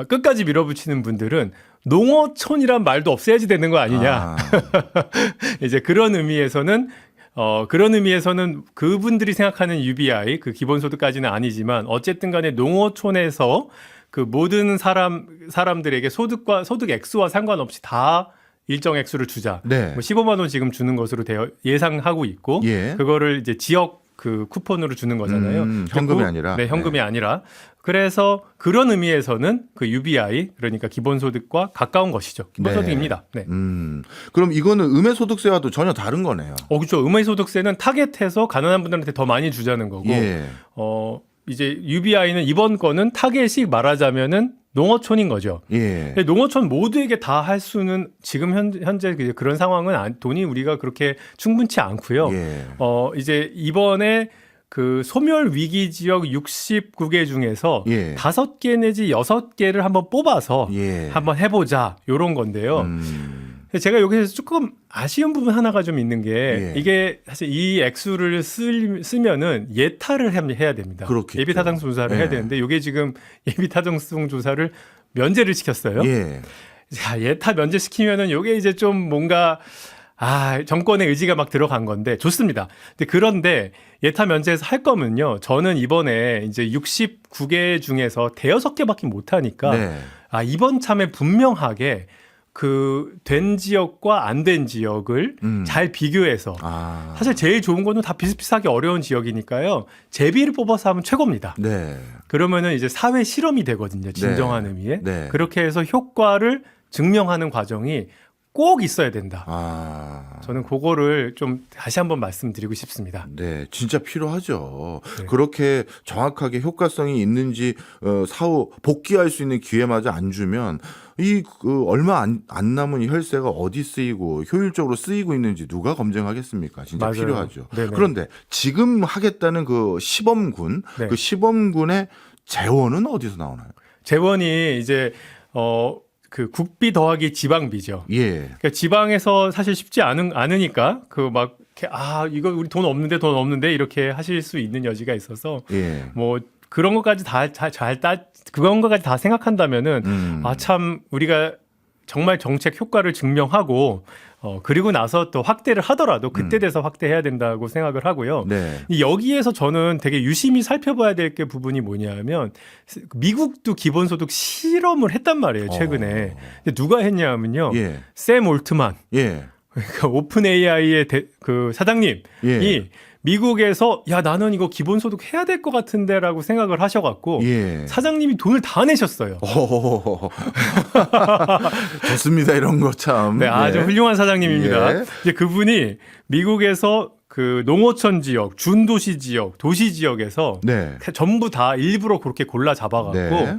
끝까지 밀어붙이는 분들은 농어촌이란 말도 없애야지 되는 거 아니냐. 이제 그런 의미에서는 그분들이 생각하는 UBI 그 기본소득까지는 아니지만 어쨌든 간에 농어촌에서 그 모든 사람들에게 소득 액수와 상관없이 다 일정 액수를 주자. 네. 뭐 15만 원 지금 주는 것으로 예상하고 있고 예. 그거를 이제 지역 그 쿠폰으로 주는 거잖아요. 현금이 아니라. 네, 현금이 아니라. 그래서 그런 의미에서는 그 UBI 그러니까 기본소득과 가까운 것이죠. 기본소득입니다. 네. 그럼 이거는 음해소득세와도 전혀 다른 거네요. 그렇죠. 음해소득세는 타겟해서 가난한 분들한테 더 많이 주자는 거고. 예. 이제 UBI는 이번 거는 타겟이 말하자면은 농어촌인 거죠. 예. 농어촌 모두에게 다 할 수는 지금 현재 그런 상황은 돈이 우리가 그렇게 충분치 않고요. 예. 이제 이번에 그 소멸 위기 지역 69개 중에서 예. 5개 내지 6개를 한번 뽑아서 예. 한번 해보자 이런 건데요. 제가 여기서 조금 아쉬운 부분 하나가 좀 있는 게 예. 이게 사실 이 액수를 쓰면은 예타를 해야 됩니다. 그렇겠죠. 예비타당성 조사를 예. 해야 되는데 이게 지금 예비타당성 조사를 면제를 시켰어요. 예. 자, 예타 면제시키면은 이게 이제 좀 뭔가 정권의 의지가 막 들어간 건데 좋습니다. 그런데 예타 면제해서 할 거면요. 저는 이번에 이제 69개 중에서 5개밖에 못 하니까 네. 이번 참에 분명하게 그 된 지역과 안 된 지역을 잘 비교해서 사실 제일 좋은 거는 다 비슷비슷하게 어려운 지역이니까요. 제비를 뽑아서 하면 최고입니다. 네. 그러면은 이제 사회 실험이 되거든요. 진정한 네. 의미의. 네. 그렇게 해서 효과를 증명하는 과정이 꼭 있어야 된다. 저는 그거를 좀 다시 한번 말씀드리고 싶습니다. 네, 진짜 필요하죠. 네. 그렇게 정확하게 효과성이 있는지 사후 복귀할 수 있는 기회마저 안 주면 얼마 안 남은 이 혈세가 어디 쓰이고 효율적으로 쓰이고 있는지 누가 검증하겠습니까? 진짜 맞아요. 필요하죠. 네네. 그런데 지금 하겠다는 그 시범군, 네. 그 시범군의 재원은 어디서 나오나요? 재원이 이제 그 국비 더하기 지방비죠. 예. 그러니까 지방에서 사실 쉽지 않으니까 이거 우리 돈 없는데 이렇게 하실 수 있는 여지가 있어서 예. 뭐 그런 것까지 그런 것까지 다 생각한다면은 참 우리가 정말 정책 효과를 증명하고 그리고 나서 또 확대를 하더라도 그때 돼서 확대해야 된다고 생각을 하고요. 네. 여기에서 저는 되게 유심히 살펴봐야 될 게 부분이 뭐냐면 미국도 기본소득 실험을 했단 말이에요. 최근에. 근데 누가 했냐면요. 예. 샘 올트만. 예. 그러니까 오픈 AI의 그 사장님이 예. 미국에서 나는 이거 기본소득 해야 될 것 같은데라고 생각을 하셔갖고 예. 사장님이 돈을 다 내셨어요. 좋습니다. 이런 거 참. 네, 아주 훌륭한 사장님입니다. 예. 이제 그분이 미국에서 그 농어촌 지역, 준도시 지역, 도시 지역에서 네. 전부 다 일부러 그렇게 골라 잡아갖고 네.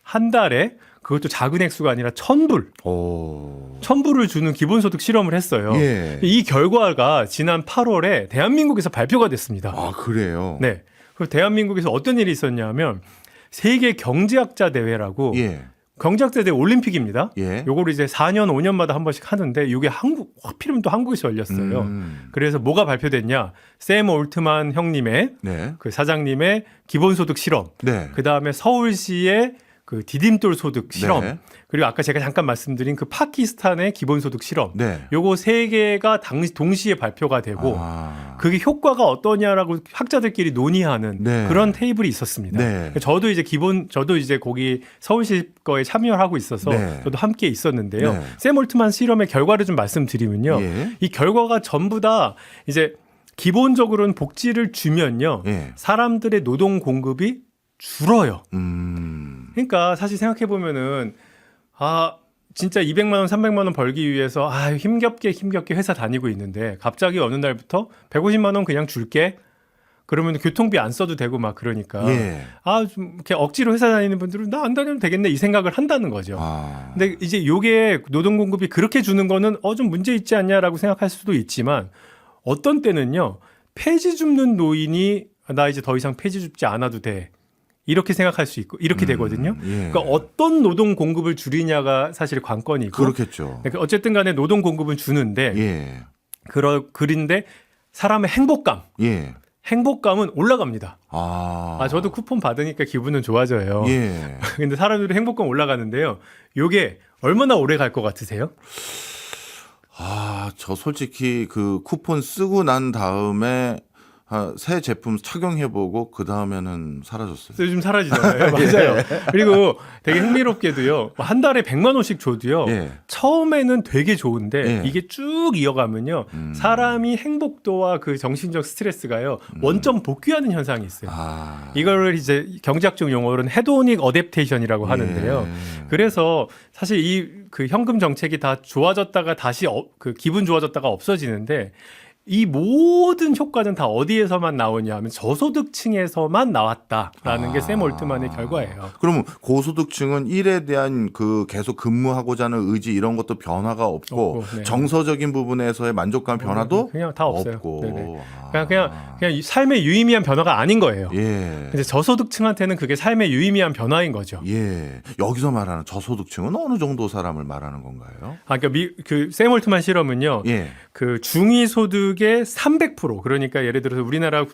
한 달에 그것도 작은 액수가 아니라 1,000불. 오. 1,000불을 주는 기본소득 실험을 했어요. 예. 이 결과가 지난 8월에 대한민국에서 발표가 됐습니다. 아, 그래요? 네. 그리고 대한민국에서 어떤 일이 있었냐면 세계 경제학자 대회라고 예. 경제학자 대회 올림픽입니다. 예. 요거를 이제 4년, 5년마다 한 번씩 하는데 이게 하필이면 또 한국에서 열렸어요. 그래서 뭐가 발표됐냐? 샘 올트만 형님의 네. 그 사장님의 기본소득 실험. 네. 그다음에 서울시의 그 디딤돌 소득 실험. 네. 그리고 아까 제가 잠깐 말씀드린 그 파키스탄의 기본소득 실험. 네. 요거 세 개가 동시에 발표가 되고 그게 효과가 어떠냐라고 학자들끼리 논의하는 네. 그런 테이블이 있었습니다. 네. 저도 이제 거기 서울시 거에 참여를 하고 있어서 네. 저도 함께 있었는데요. 네. 샘 올트만 실험의 결과를 좀 말씀드리면요. 예. 이 결과가 전부 다 이제 기본적으로는 복지를 주면요. 예. 사람들의 노동 공급이 줄어요. 그러니까 사실 생각해 보면은 진짜 200만 원, 300만 원 벌기 위해서 힘겹게 회사 다니고 있는데 갑자기 어느 날부터 150만 원 그냥 줄게. 그러면 교통비 안 써도 되고 막 그러니까 예. 좀 이렇게 억지로 회사 다니는 분들은 나 안 다니면 되겠네 이 생각을 한다는 거죠. 근데 이제 요게 노동 공급이 그렇게 주는 거는 좀 문제 있지 않냐라고 생각할 수도 있지만 어떤 때는요. 폐지 줍는 노인이 나 이제 더 이상 폐지 줍지 않아도 돼. 이렇게 생각할 수 있고 이렇게 되거든요. 예. 그러니까 어떤 노동 공급을 줄이냐가 사실 관건이고. 그렇겠죠. 그러니까 어쨌든 간에 노동 공급은 주는데 예. 그런데 사람의 행복감. 예. 행복감은 올라갑니다. 저도 쿠폰 받으니까 기분은 좋아져요. 예. 근데 사람들이 행복감 올라가는데요. 요게 얼마나 오래 갈 것 같으세요? 저 솔직히 그 쿠폰 쓰고 난 다음에 새 제품 착용해보고 그 다음에는 사라졌어요. 요즘 사라지잖아요. 맞아요. 그리고 되게 흥미롭게도요. 한 달에 100만 원씩 줘도요. 예. 처음에는 되게 좋은데 예. 이게 쭉 이어가면요. 사람이 행복도와 그 정신적 스트레스가요. 원점 복귀하는 현상이 있어요. 이걸 이제 경제학적 용어로는 헤도닉 어댑테이션이라고 하는데요. 예. 그래서 사실 이 그 현금 정책이 다 좋아졌다가 다시 그 기분 좋아졌다가 없어지는데 이 모든 효과는 다 어디에서만 나오냐 하면 저소득층에서만 나왔다라는 게 샘 올트만의 결과예요. 그러면 고소득층은 일에 대한 그 계속 근무하고자 하는 의지 이런 것도 변화가 없고 네. 정서적인 부분에서의 만족감 변화도 그냥 다 없어요. 없고. 그냥 삶의 유의미한 변화가 아닌 거예요. 예. 이제 저소득층한테는 그게 삶의 유의미한 변화인 거죠. 예. 여기서 말하는 저소득층은 어느 정도 사람을 말하는 건가요? 그러니까 샘 올트만 실험은요. 예. 그 중위소득의 300% 그러니까 예를 들어서 우리나라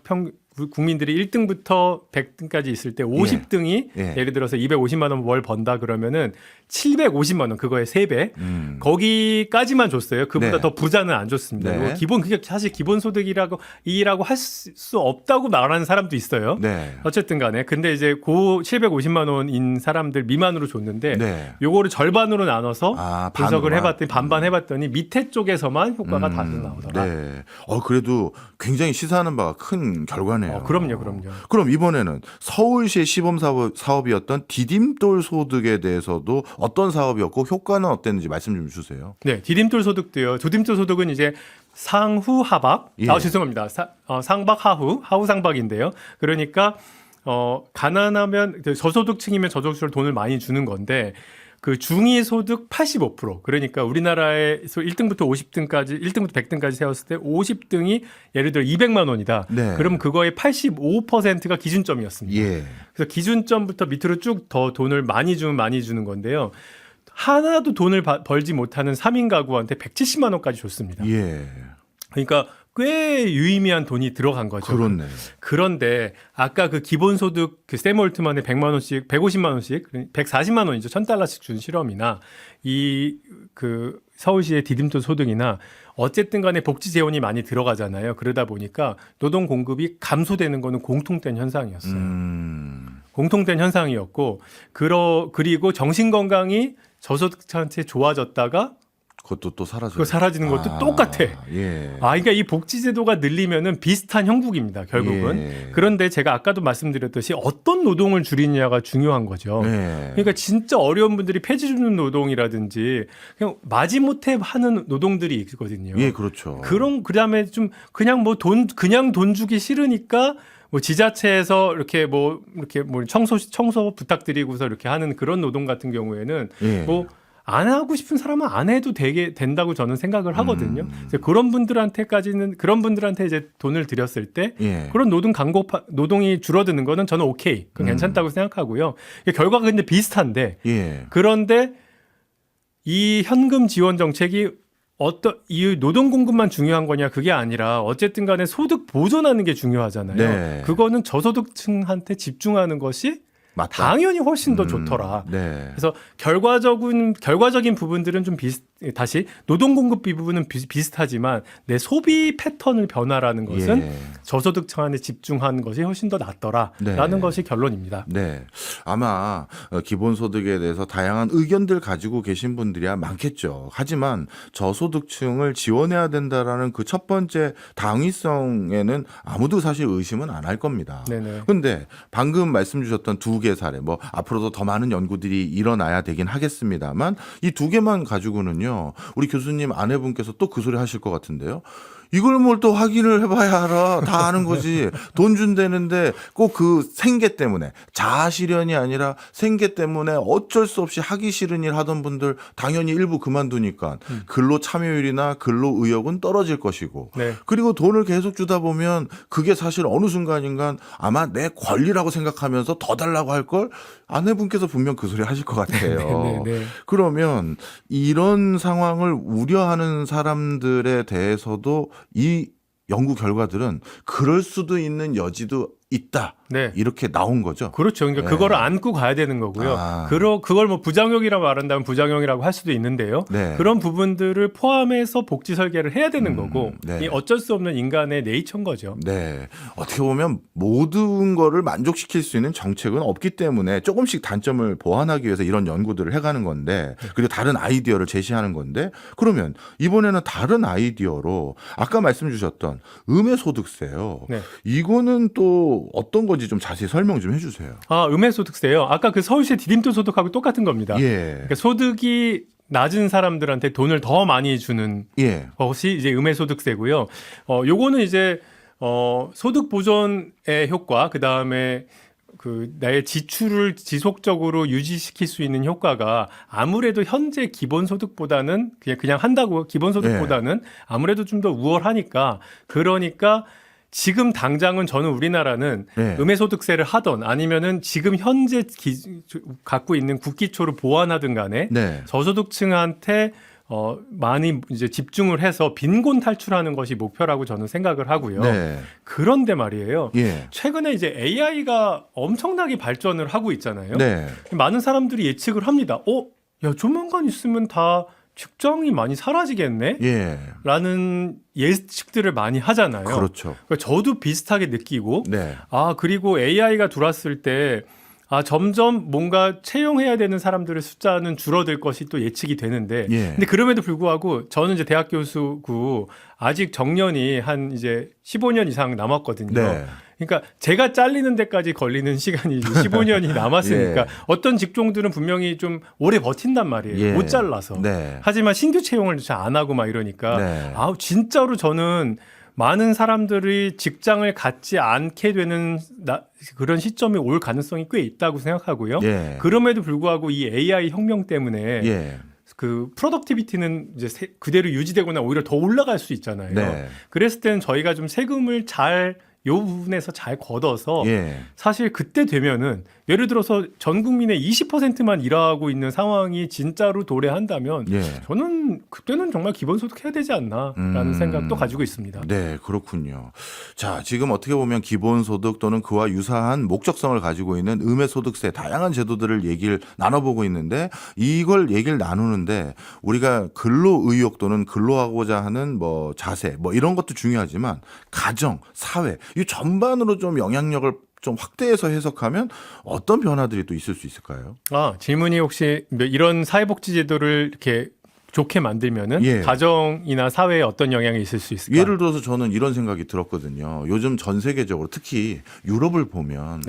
국민들이 1등부터 100등까지 있을 때 50등이 예를 들어서 250만 원 월 번다 그러면은 750만 원 그거의 3배 거기까지만 줬어요. 그보다 더 부자는 안 줬습니다. 네. 그게 사실 기본소득이라고 할 수 없다고 말하는 사람도 있어요. 네. 어쨌든 간에 근데 이제 750만 원인 사람들 미만으로 줬는데 요거를 절반으로 나눠서 분석을 해봤더니 반반 해봤더니 밑에 쪽에서만 효과가 다시 나오더라. 네. 그래도 굉장히 시사하는 바가 큰 결과네요. 그럼요. 그럼 이번에는 서울시의 시범 사업이었던 디딤돌 소득에 대해서도 어떤 사업이었고 효과는 어땠는지 말씀 좀 주세요. 네, 디딤돌 소득도요. 디딤돌 소득은 이제 상후 하박. 죄송합니다. 상박 하후 상박인데요. 그러니까 가난하면 저소득층이면 저소득층으로 돈을 많이 주는 건데. 그 중위소득 85% 그러니까 우리나라에서 1등부터 50등까지 1등부터 100등까지 세웠을 때 50등이 예를 들어 200만 원이다. 네. 그럼 그거의 85%가 기준점이었습니다. 예. 그래서 기준점부터 밑으로 쭉 더 돈을 많이 주는 건데요. 하나도 돈을 벌지 못하는 3인 가구한테 170만 원까지 줬습니다. 예. 그러니까 꽤 유의미한 돈이 들어간 거죠. 그렇네. 그런데 아까 그 기본소득 샘 올트만의 100만 원씩, 150만 원씩, 140만 원이죠. $1,000씩 준 실험이나 그 서울시의 디딤돌 소득이나 어쨌든 간에 복지 재원이 많이 들어가잖아요. 그러다 보니까 노동 공급이 감소되는 거는 공통된 현상이었어요. 공통된 현상이었고 그리고 정신 건강이 저소득층한테 좋아졌다가 그것도 또 사라져요. 그거 사라지는 것도 똑같아. 예. 그러니까 이 복지 제도가 늘리면은 비슷한 형국입니다. 결국은. 예. 그런데 제가 아까도 말씀드렸듯이 어떤 노동을 줄이냐가 중요한 거죠. 예. 그러니까 진짜 어려운 분들이 폐지 줍는 노동이라든지 그냥 마지못해 하는 노동들이 있거든요. 예, 그렇죠. 그다음에 좀 그냥 돈 주기 싫으니까 뭐 지자체에서 이렇게 뭐 청소 부탁드리고서 이렇게 하는 그런 노동 같은 경우에는 예. 뭐 안 하고 싶은 사람은 안 해도 된다고 저는 생각을 하거든요. 그래서 그런 분들한테 이제 돈을 드렸을 때 예. 그런 노동이 줄어드는 거는 저는 오케이, 그건 괜찮다고 생각하고요. 결과가 근데 비슷한데 예. 그런데 이 현금 지원 정책이 이 노동 공급만 중요한 거냐 그게 아니라 어쨌든 간에 소득 보존하는 게 중요하잖아요. 네. 그거는 저소득층한테 집중하는 것이 맞다. 당연히 훨씬 더 좋더라. 네. 그래서 결과적인 부분들은 좀 다시 노동 공급비 부분은 비슷하지만 내 소비 패턴을 변화라는 것은 예. 저소득층한테 집중하는 것이 훨씬 더 낫더라라는 네. 것이 결론입니다. 네. 아마 기본소득에 대해서 다양한 의견들 가지고 계신 분들이야 많겠죠. 하지만 저소득층을 지원해야 된다라는 그 첫 번째 당위성에는 아무도 사실 의심은 안 할 겁니다. 그런데 방금 말씀 주셨던 두 개 사례, 뭐 앞으로도 더 많은 연구들이 일어나야 되긴 하겠습니다만 이 두 개만 가지고는요. 우리 교수님 아내분께서 또 그 소리 하실 것 같은데요. 이걸 뭘 또 확인을 해봐야 알아. 다 아는 거지. 돈 준다는데 꼭 그 생계 때문에 자아실현이 아니라 생계 때문에 어쩔 수 없이 하기 싫은 일 하던 분들 당연히 일부 그만두니까 근로 참여율이나 근로 의욕은 떨어질 것이고 네. 그리고 돈을 계속 주다 보면 그게 사실 어느 순간인간 아마 내 권리라고 생각하면서 더 달라고 할 걸 아내분께서 분명 그 소리 하실 것 같아요. 그러면 이런 상황을 우려하는 사람들에 대해서도 이 연구 결과들은 그럴 수도 있는 여지도 있다. 네. 이렇게 나온 거죠. 그렇죠. 그러니까 네. 그거를 안고 가야 되는 거고요. 그걸 뭐 부작용이라고 말한다면 부작용이라고 할 수도 있는데요. 네. 그런 부분들을 포함해서 복지 설계를 해야 되는 거고 네. 이 어쩔 수 없는 인간의 네이처인 거죠. 네. 어떻게 보면 모든 거를 만족시킬 수 있는 정책은 없기 때문에 조금씩 단점을 보완하기 위해서 이런 연구들을 해가는 건데 그리고 다른 아이디어를 제시하는 건데 그러면 이번에는 다른 아이디어로 아까 말씀 주셨던 음해소득세요. 네. 이거는 또 어떤 건지 좀 자세히 설명 좀 해주세요. 음해소득세요. 아까 그 서울시 디딤돌 소득하고 똑같은 겁니다. 예. 그러니까 소득이 낮은 사람들한테 돈을 더 많이 주는 것이 이제 음해소득세고요. 요거는 이제 소득 보존의 효과, 그 다음에 그 나의 지출을 지속적으로 유지시킬 수 있는 효과가 아무래도 현재 기본소득보다는 그냥 한다고 기본소득보다는 아무래도 좀 더 우월하니까 그러니까. 지금 당장은 저는 우리나라는 음해소득세를 하던 아니면은 지금 현재 갖고 있는 국기초를 보완하든 간에 저소득층한테 많이 이제 집중을 해서 빈곤 탈출하는 것이 목표라고 저는 생각을 하고요. 그런데 말이에요. 최근에 이제 AI가 엄청나게 발전을 하고 있잖아요. 많은 사람들이 예측을 합니다. 야, 조만간 있으면 다 직장이 많이 사라지겠네? 라는 예측들을 많이 하잖아요. 그렇죠. 그러니까 저도 비슷하게 느끼고, 그리고 AI가 들어왔을 때, 점점 뭔가 채용해야 되는 사람들의 숫자는 줄어들 것이 또 예측이 되는데, 근데 그럼에도 불구하고 저는 이제 대학 교수고 아직 정년이 한 이제 15년 이상 남았거든요. 그러니까 제가 잘리는 데까지 걸리는 시간이 15년이 남았으니까 어떤 직종들은 분명히 좀 오래 버틴단 말이에요. 못 잘라서. 하지만 신규 채용을 잘 안 하고 막 이러니까 진짜로 저는 많은 사람들이 직장을 갖지 않게 되는 그런 시점이 올 가능성이 꽤 있다고 생각하고요. 그럼에도 불구하고 이 AI 혁명 때문에 그 프로덕티비티는 이제 그대로 유지되거나 오히려 더 올라갈 수 있잖아요. 그랬을 때는 저희가 좀 세금을 요 부분에서 잘 걷어서 사실 그때 되면은 예를 들어서 전 국민의 20%만 일하고 있는 상황이 진짜로 도래한다면 저는 그때는 정말 기본소득 해야 되지 않나라는 생각도 가지고 있습니다. 네, 그렇군요. 자, 지금 어떻게 보면 기본소득 또는 그와 유사한 목적성을 가지고 있는 음해소득세 다양한 제도들을 얘기를 나눠보고 있는데 이걸 얘기를 나누는데 우리가 근로의욕 또는 근로하고자 하는 뭐 자세 뭐 이런 것도 중요하지만 가정, 사회 이 전반으로 좀 영향력을 좀 확대해서 해석하면 어떤 변화들이 또 있을 수 있을까요? 질문이 혹시 이런 사회복지 제도를 이렇게 좋게 만들면은 가정이나 사회에 어떤 영향이 있을 수 있을까? 예를 들어서 저는 이런 생각이 들었거든요. 요즘 전 세계적으로 특히 유럽을 보면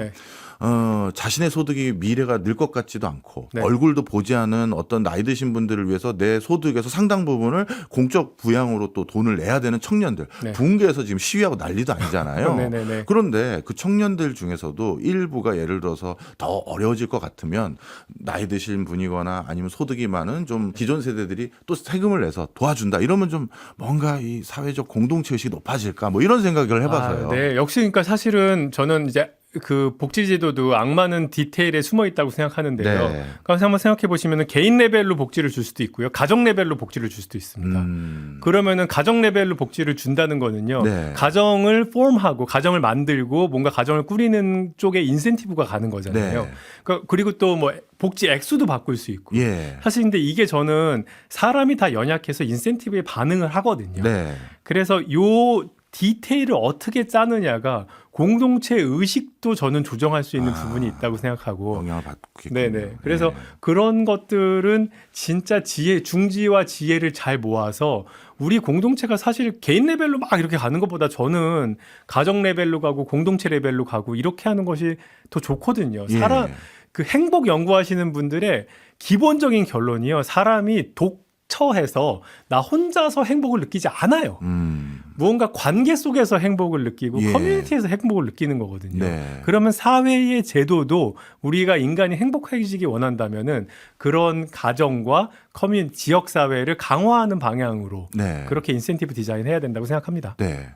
자신의 소득이 미래가 늘 것 같지도 않고 네. 얼굴도 보지 않은 어떤 나이 드신 분들을 위해서 내 소득에서 상당 부분을 공적 부양으로 또 돈을 내야 되는 청년들 네. 부흥계에서 지금 시위하고 난리도 아니잖아요. 네네네. 그런데 그 청년들 중에서도 일부가 예를 들어서 더 어려워질 것 같으면 나이 드신 분이거나 아니면 소득이 많은 좀 기존 세대들이 또 세금을 내서 도와준다 이러면 좀 뭔가 이 사회적 공동체 의식이 높아질까 뭐 이런 생각을 해봐서요. 네, 역시 그러니까 사실은 저는 이제 그 복지제도도 악마는 디테일에 숨어 있다고 생각하는데요. 네. 그래서 한번 생각해 보시면은 개인 레벨로 복지를 줄 수도 있고요, 가정 레벨로 복지를 줄 수도 있습니다. 그러면은 가정 레벨로 복지를 준다는 거는요, 네. 가정을 폼하고 가정을 만들고 뭔가 가정을 꾸리는 쪽에 인센티브가 가는 거잖아요. 네. 그리고 또 뭐 복지 액수도 바꿀 수 있고. 예. 사실 근데 이게 저는 사람이 다 연약해서 인센티브에 반응을 하거든요. 네. 그래서 요 디테일을 어떻게 짜느냐가 공동체 의식도 저는 조정할 수 있는 부분이 있다고 생각하고. 영향을 받겠군요. 네네. 그래서 네. 그런 것들은 진짜 중지와 지혜를 잘 모아서 우리 공동체가 사실 개인 레벨로 막 이렇게 가는 것보다 저는 가정 레벨로 가고 공동체 레벨로 가고 이렇게 하는 것이 더 좋거든요. 예. 그 행복 연구하시는 분들의 기본적인 결론이요, 사람이 독처해서 나 혼자서 행복을 느끼지 않아요. 무언가 관계 속에서 행복을 느끼고 예. 커뮤니티에서 행복을 느끼는 거거든요. 네. 그러면 사회의 제도도 우리가 인간이 행복해지기 원한다면은 그런 가정과 커뮤니티, 지역 사회를 강화하는 방향으로 네. 그렇게 인센티브 디자인해야 된다고 생각합니다. 네.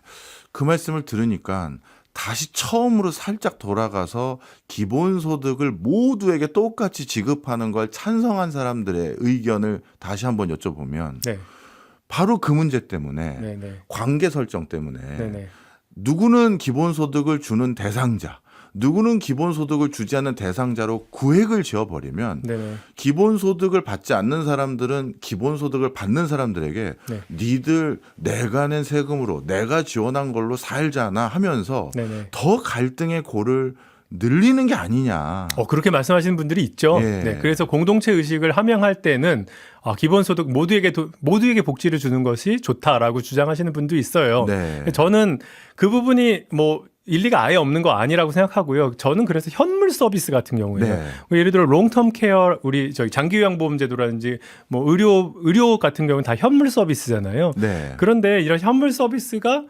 그 말씀을 들으니까 다시 처음으로 살짝 돌아가서 기본소득을 모두에게 똑같이 지급하는 걸 찬성한 사람들의 의견을 다시 한번 여쭤보면 네. 바로 그 문제 때문에 네네. 관계 설정 때문에 네네. 누구는 기본소득을 주는 대상자 누구는 기본소득을 주지 않는 대상자로 구획을 지어버리면 네네. 기본소득을 받지 않는 사람들은 기본소득을 받는 사람들에게 네. 니들 내가 낸 세금으로 내가 지원한 걸로 살잖아 하면서 네네. 더 갈등의 골을 늘리는 게 아니냐. 그렇게 말씀하시는 분들이 있죠. 예. 네, 그래서 공동체 의식을 함양할 때는 기본소득 모두에게 복지를 주는 것이 좋다라고 주장하시는 분도 있어요. 네. 저는 그 부분이 뭐 일리가 아예 없는 거 아니라고 생각하고요. 저는 그래서 현물 서비스 같은 경우에는 네. 예를 들어 롱텀 케어 우리 저희 장기요양보험제도라든지 뭐 의료 같은 경우는 다 현물 서비스잖아요. 네. 그런데 이런 현물 서비스가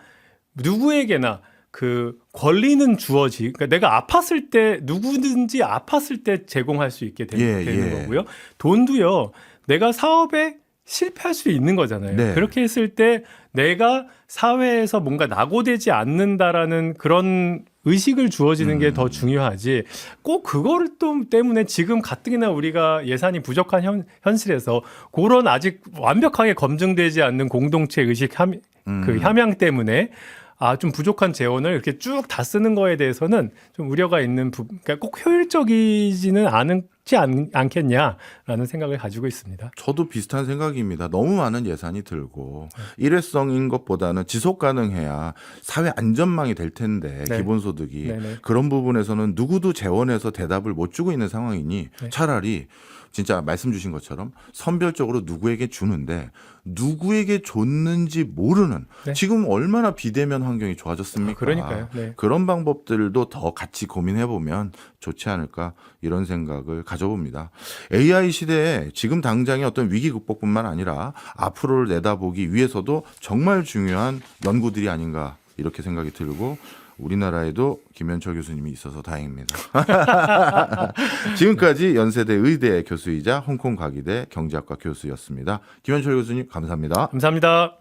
누구에게나 그 권리는 그러니까 내가 아팠을 때 누구든지 아팠을 때 제공할 수 있게 되는 거고요. 돈도요, 내가 사업에 실패할 수 있는 거잖아요. 네. 그렇게 했을 때 내가 사회에서 뭔가 낙오되지 않는다라는 그런 의식을 주어지는 게 더 중요하지, 꼭 그거를 또 때문에 지금 가뜩이나 우리가 예산이 부족한 현실에서 그런 아직 완벽하게 검증되지 않는 공동체 의식 그 함양 때문에 좀 부족한 재원을 이렇게 쭉 다 쓰는 거에 대해서는 좀 우려가 있는 그러니까 꼭 효율적이지는 않겠냐라는 생각을 가지고 있습니다. 저도 비슷한 생각입니다. 너무 많은 예산이 들고 일회성인 것보다는 지속 가능해야 사회 안전망이 될 텐데 네. 기본소득이 네네. 그런 부분에서는 누구도 재원해서 대답을 못 주고 있는 상황이니 네. 차라리 진짜 말씀 주신 것처럼 선별적으로 누구에게 주는데 누구에게 줬는지 모르는 네. 지금 얼마나 비대면 환경이 좋아졌습니까? 그러니까요. 네. 그런 방법들도 더 같이 고민해 보면 좋지 않을까 이런 생각을 가져봅니다. AI 시대에 지금 당장의 어떤 위기 극복뿐만 아니라 앞으로를 내다보기 위해서도 정말 중요한 연구들이 아닌가 이렇게 생각이 들고 우리나라에도 김현철 교수님이 있어서 다행입니다. 지금까지 연세대 의대 교수이자 홍콩 과기대 경제학과 교수였습니다. 김현철 교수님 감사합니다. 감사합니다.